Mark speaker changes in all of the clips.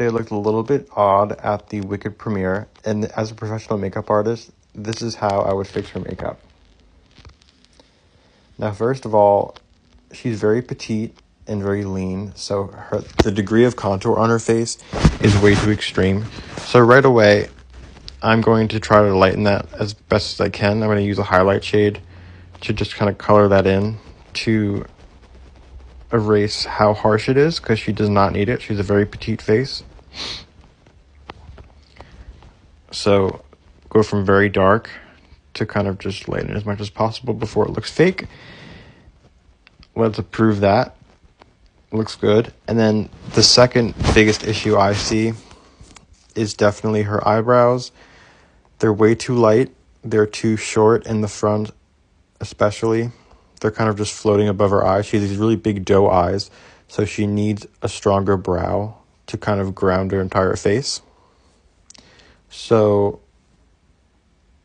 Speaker 1: It looked a little bit odd at the Wicked premiere, and as a professional makeup artist, this is how I would fix her makeup. Now, first of all, she's very petite and very lean, so the degree of contour on her face is way too extreme. So right away, I'm going to try to lighten that as best as I can. I'm going to use a highlight shade to just kind of color that in to erase how harsh it is, because she does not need it. She's a very petite face. So go from very dark to kind of just lighten it as much as possible before it looks fake. Let's approve that. Looks good. And then the second biggest issue I see is definitely her eyebrows. They're way too light. They're too short in the front, especially. They're kind of just floating above her eyes. She has these really big doe eyes, so she needs a stronger brow to kind of ground her entire face. So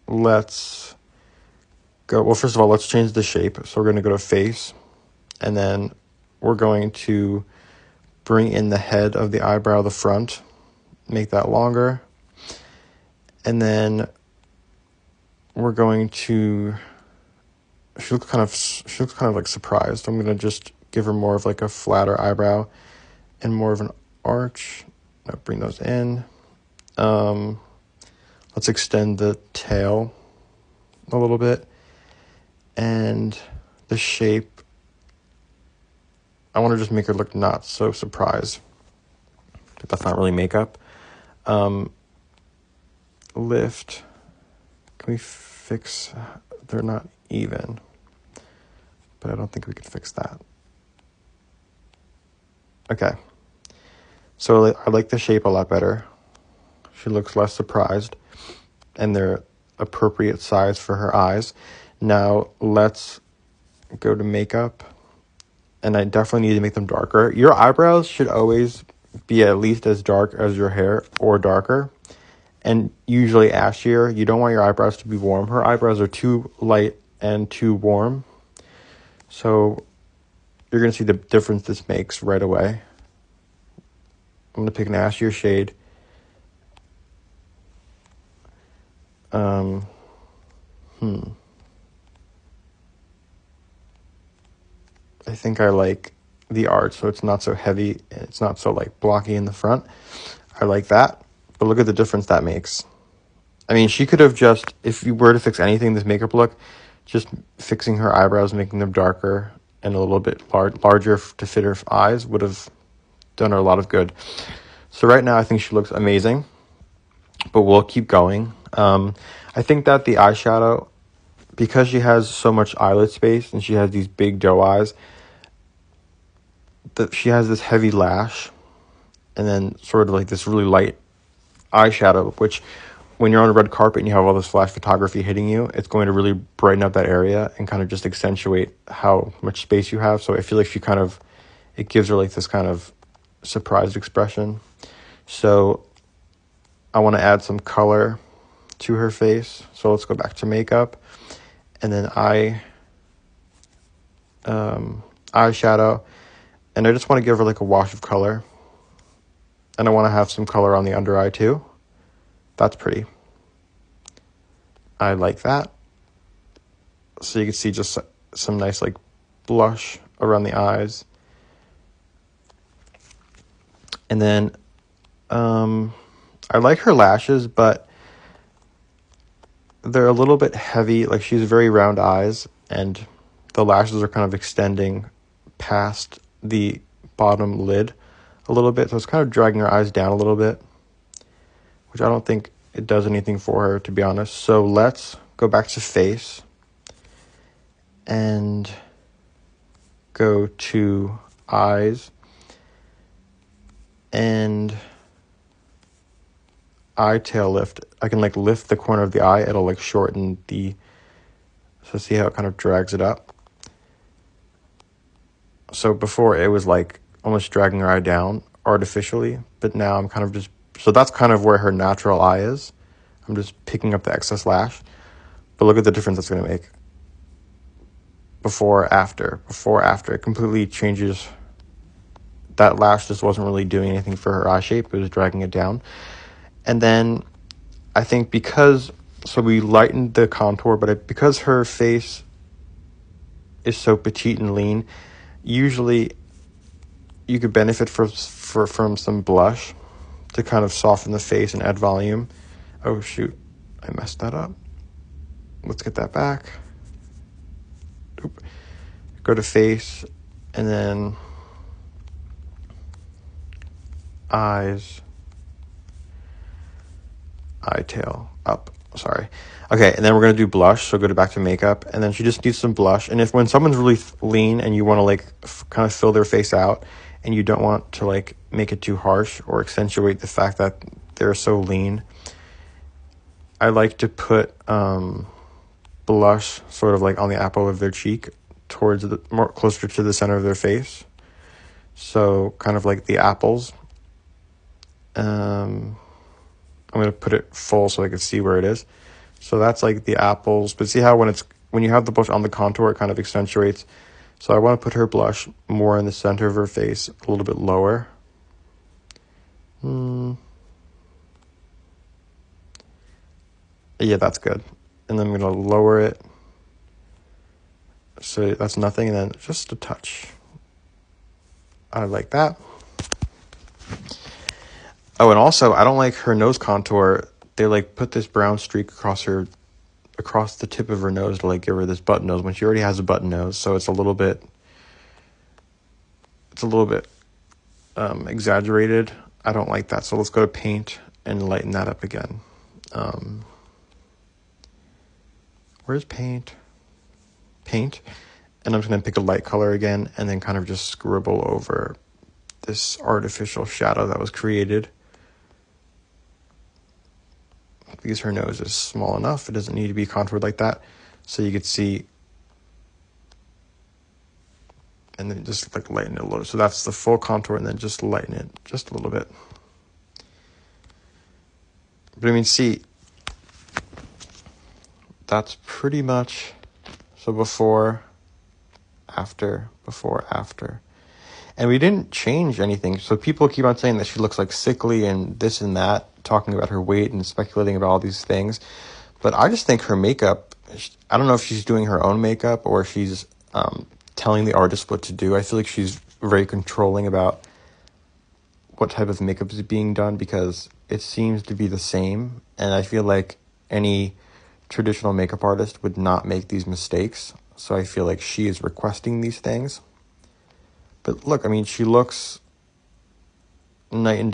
Speaker 1: let's go. Well, first of all, let's change the shape. So we're going to go to face, and then we're going to bring in the head of the eyebrow, the front, make that longer. And then we're going to, she looks kind of like surprised. I'm going to just give her more of like a flatter eyebrow and more of an arch. Now bring those in. Let's extend the tail a little bit. And the shape, I want to just make her look not so surprised. But that's not really makeup. Lift. Can we fix, they're not even, but I don't think we could fix that. Okay. So I like the shape a lot better. She looks less surprised, and they're appropriate size for her eyes. Now let's go to makeup, and I definitely need to make them darker. Your eyebrows should always be at least as dark as your hair or darker, and usually ashier. You don't want your eyebrows to be warm. Her eyebrows are too light and too warm, so you're going to see the difference this makes right away. I'm going to pick an ashier shade. I think I like the arch, so it's not so heavy. It's not so like blocky in the front. I like that. But look at the difference that makes. I mean, she could have just, if you were to fix anything this makeup look, just fixing her eyebrows, making them darker and a little bit larger to fit her eyes would have done her a lot of good. So right now I think she looks amazing, but we'll keep going. I think that the eyeshadow, because she has so much eyelid space and she has these big doe eyes, that she has this heavy lash and then sort of like this really light eyeshadow, which when you're on a red carpet and you have all this flash photography hitting you, it's going to really brighten up that area and kind of just accentuate how much space you have. So I feel like it gives her like this kind of surprised expression. So I want to add some color to her face. So let's go back to makeup, and then eyeshadow, and I just want to give her like a wash of color, and I want to have some color on the under eye too. That's pretty. I like that. So you can see just some nice like blush around the eyes. And then I like her lashes, but they're a little bit heavy. Like, she has very round eyes, and the lashes are kind of extending past the bottom lid a little bit. So it's kind of dragging her eyes down a little bit, which I don't think it does anything for her, to be honest. So let's go back to face and go to eyes and eye tail lift. I can like lift the corner of the eye. It'll like shorten so see how it kind of drags it up. So before it was like almost dragging her eye down artificially, but now I'm kind of just, so that's kind of where her natural eye is. I'm just picking up the excess lash, but look at the difference it's going to make. Before, after, it completely changes that lash just wasn't really doing anything for her eye shape. It was dragging it down. And then I think so we lightened the contour, but because her face is so petite and lean, usually you could benefit from some blush to kind of soften the face and add volume. Oh shoot, I messed that up. Let's get that back. Oop. Go to face, and then eyes, eye tail, up. Sorry. Okay, and then we're going to do blush, so go back to makeup, and then she just needs some blush. And when someone's really lean and you want to like kind of fill their face out, and you don't want to like make it too harsh or accentuate the fact that they're so lean, I like to put blush sort of like on the apple of their cheek, towards more closer to the center of their face. So kind of like the apples. I'm going to put it full so I can see where it is. So that's like the apples. But see how when you have the blush on the contour, it kind of accentuates. So I want to put her blush more in the center of her face, a little bit lower. Yeah, that's good. And then I'm going to lower it. So that's nothing. And then just a touch. I like that. Oh, and also, I don't like her nose contour. They like put this brown streak across the tip of her nose to like give her this button nose when she already has a button nose. So it's a little bit exaggerated. I don't like that. So let's go to paint and lighten that up again. Where's paint? Paint. And I'm just going to pick a light color again and then kind of just scribble over this artificial shadow that was created. Because her nose is small enough, it doesn't need to be contoured like that. So you could see, and then just like lighten it a little. So that's the full contour, and then just lighten it just a little bit. But I mean, see, that's pretty much, so before, after. And we didn't change anything. So people keep on saying that she looks like sickly and this and that, talking about her weight and speculating about all these things. But I just think her makeup, I don't know if she's doing her own makeup or she's telling the artist what to do. I feel like she's very controlling about what type of makeup is being done because it seems to be the same. And I feel like any traditional makeup artist would not make these mistakes. So I feel like she is requesting these things. But look, I mean, she looks night and day.